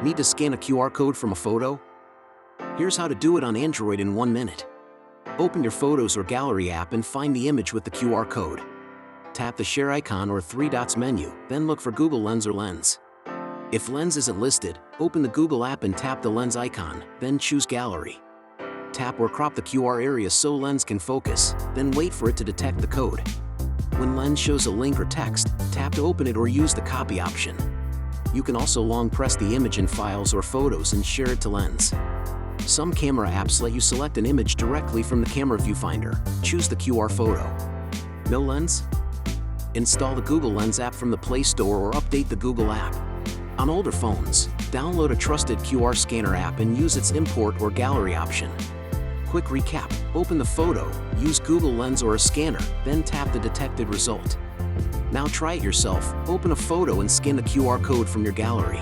Need to scan a QR code from a photo? Here's how to do it on Android in 1 minute. Open your Photos or Gallery app and find the image with the QR code. Tap the share icon or three dots menu, then look for Google Lens or Lens. If Lens isn't listed, open the Google app and tap the Lens icon, then choose Gallery. Tap or crop the QR area so Lens can focus, then wait for it to detect the code. When Lens shows a link or text, tap to open it or use the copy option. You can also long press the image in Files or Photos and share it to Lens. Some camera apps let you select an image directly from the camera viewfinder. Choose the QR photo. No Lens? Install the Google Lens app from the Play Store or update the Google app. On older phones, download a trusted QR scanner app and use its import or gallery option. Quick recap: open the photo, use Google Lens or a scanner, then tap the detected result. Now try it yourself, open a photo and scan the QR code from your gallery.